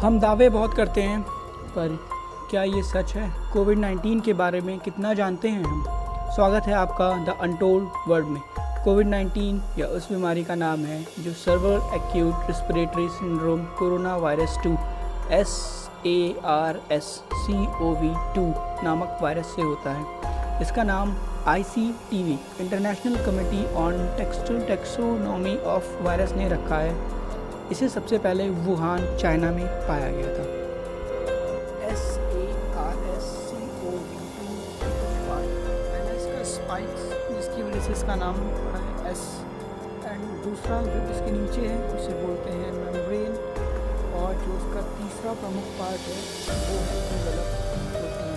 हम दावे बहुत करते हैं, पर क्या ये सच है? कोविड-19 के बारे में कितना जानते हैं हम? स्वागत है आपका द अनटोल्ड वर्ल्ड में। कोविड-19 या उस बीमारी का नाम है जो server acute respiratory syndrome corona virus 2 SARS-CoV-2 नामक वायरस से होता है। इसका नाम ICTV international committee on taxonomy of virus ने रखा है। इसे सबसे पहले वुहान, चाइना में पाया गया था। SARS-CoV-2 पहला इसका स्पाइक्स, जिसकी वजह से इसका नाम पड़ा है S, एंड दूसरा जो इसके नीचे है उसे बोलते हैं मेम्ब्रेन, और जो उसका तीसरा प्रमुख पार्ट है वो है एनवेलप प्रोटीन।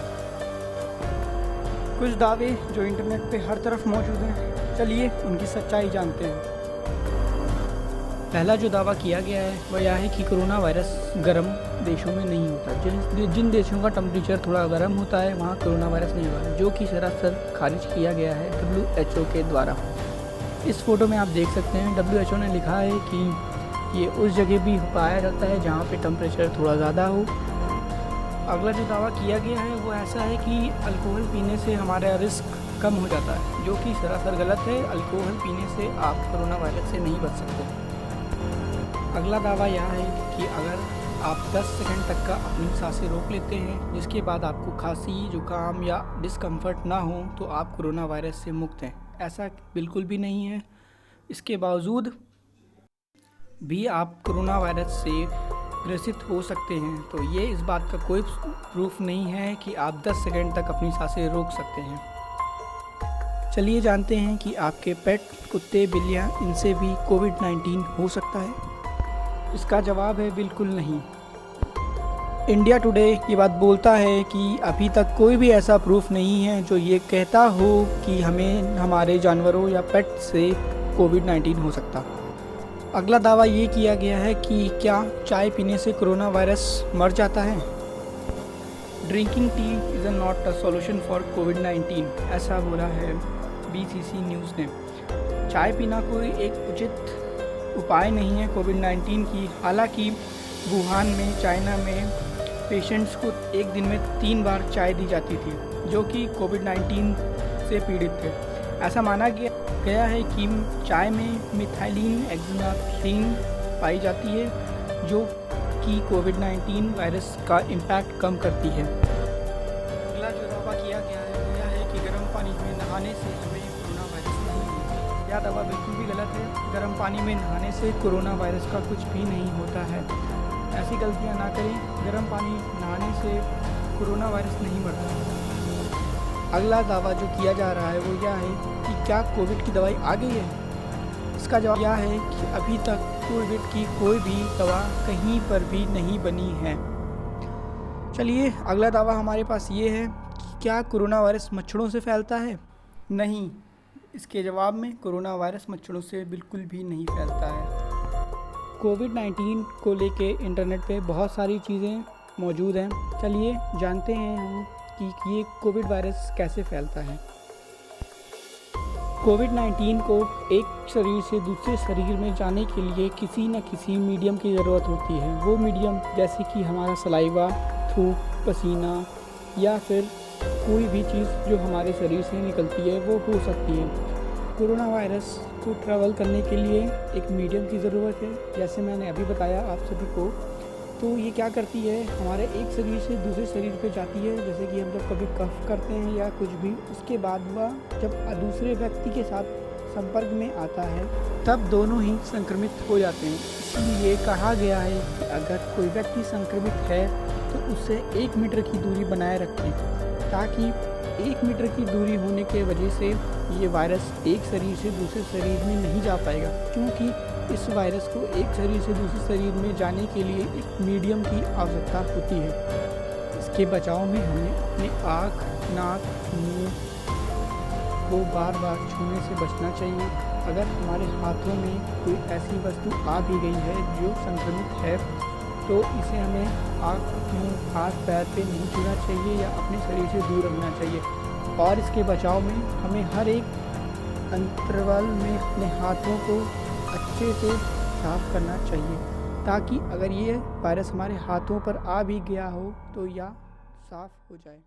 कुछ दावे जो इंटरनेट पे हर तरफ मौजूद हैं, चलिए उनकी सच्चाई जानते हैं। पहला जो दावा किया गया है वह यह है कि कोरोना वायरस गर्म देशों में नहीं होता। जिन देशों का टेम्परेचर थोड़ा गर्म होता है वहाँ कोरोना वायरस नहीं हुआ है, जो कि सरासर खारिज किया गया है WHO के द्वारा। इस फोटो में आप देख सकते हैं WHO ने लिखा है कि ये उस जगह भी पाया जाता है जहाँ पे टेम्परेचर थोड़ा ज़्यादा हो। अगला जो दावा किया गया है वो ऐसा है कि अल्कोहल पीने से हमारा रिस्क कम हो जाता है, जो कि सरासर गलत है। अल्कोहल पीने से आप कोरोना वायरस से नहीं बच सकते। अगला दावा यह है कि अगर आप 10 सेकंड तक का अपनी सांसें रोक लेते हैं, जिसके बाद आपको खांसी, जुकाम या डिस्कम्फर्ट ना हो, तो आप कोरोना वायरस से मुक्त हैं। ऐसा बिल्कुल भी नहीं है। इसके बावजूद भी आप कोरोना वायरस से ग्रसित हो सकते हैं। तो ये इस बात का कोई प्रूफ नहीं है कि आप 10 सेकंड तक अपनी सांसें रोक सकते हैं। चलिए जानते हैं कि आपके पेट, कुत्ते, बिल्लियाँ, इनसे भी कोविड-19 हो सकता है। इसका जवाब है बिल्कुल नहीं। इंडिया टुडे ये बात बोलता है कि अभी तक कोई भी ऐसा प्रूफ नहीं है जो ये कहता हो कि हमें हमारे जानवरों या पेट से कोविड-19 हो सकता। अगला दावा ये किया गया है कि क्या चाय पीने से कोरोना वायरस मर जाता है? Drinking tea is not a solution for कोविड-19, ऐसा बोला है BCC न्यूज़ ने। चाय पीना कोई एक उचित उपाय नहीं है कोविड-19 की। हालांकि वुहान में, चाइना में पेशेंट्स को एक दिन में 3 बार चाय दी जाती थी, जो कि कोविड-19 से पीड़ित थे। ऐसा माना गया है कि चाय में मिथाइलिन एक्जिनाथ्रीन पाई जाती है, जो कि कोविड-19 वायरस का इम्पैक्ट कम करती है। अगला जो दावा किया गया है वो यह है कि गर्म पानी में नहाने से हमें कोरोना वायरस नहीं होता। यह दावा बिल्कुल भी गलत है। गर्म पानी में नहाने से कोरोना वायरस का कुछ भी नहीं होता है। ऐसी गलतियां ना करें। गर्म पानी नहाने से कोरोना वायरस नहीं मरता। अगला दावा जो किया जा रहा है वो यह है कि क्या कोविड की दवाई आ गई है? इसका जवाब यह है कि अभी तक कोविड की कोई भी दवा कहीं पर भी नहीं बनी है। चलिए अगला दावा हमारे पास ये है कि क्या कोरोना वायरस मच्छरों से फैलता है? नहीं। इसके जवाब में कोरोना वायरस मच्छरों से बिल्कुल भी नहीं फैलता है। कोविड-19 को लेके इंटरनेट पे बहुत सारी चीज़ें मौजूद हैं। चलिए जानते हैं हम कि ये कोविड वायरस कैसे फैलता है। कोविड-19 को एक शरीर से दूसरे शरीर में जाने के लिए किसी न किसी मीडियम की ज़रूरत होती है। वो मीडियम जैसे कि हमारा सलाइवा, थूक, पसीना या फिर कोई भी चीज़ जो हमारे शरीर से निकलती है वो हो सकती है। कोरोना वायरस को ट्रैवल करने के लिए एक मीडियम की ज़रूरत है, जैसे मैंने अभी बताया आप सभी को। तो ये क्या करती है, हमारे एक शरीर से दूसरे शरीर पे जाती है। जैसे कि हम जब कभी कफ करते हैं या कुछ भी, उसके बाद वह जब दूसरे व्यक्ति के साथ संपर्क में आता है तब दोनों ही संक्रमित हो जाते हैं। इसलिए कहा गया है कि अगर कोई व्यक्ति संक्रमित है तो उससे 1 मीटर की दूरी बनाए रखें, ताकि 1 मीटर की दूरी होने के वजह से ये वायरस एक शरीर से दूसरे शरीर में नहीं जा पाएगा, क्योंकि इस वायरस को एक शरीर से दूसरे शरीर में जाने के लिए एक मीडियम की आवश्यकता होती है। इसके बचाव में हमें अपने आँख, नाक, मुंह को बार बार छूने से बचना चाहिए। अगर हमारे हाथों में कोई ऐसी वस्तु आ भी गई है जो संक्रमित है, तो इसे हमें आँख, मुँह, हाथ, पैर पे नहीं छूना चाहिए या अपने शरीर से दूर रखना चाहिए। और इसके बचाव में हमें हर एक अंतराल में अपने हाथों को अच्छे से साफ करना चाहिए। ताकि अगर ये वायरस हमारे हाथों पर आ भी गया हो तो यह साफ़ हो जाए।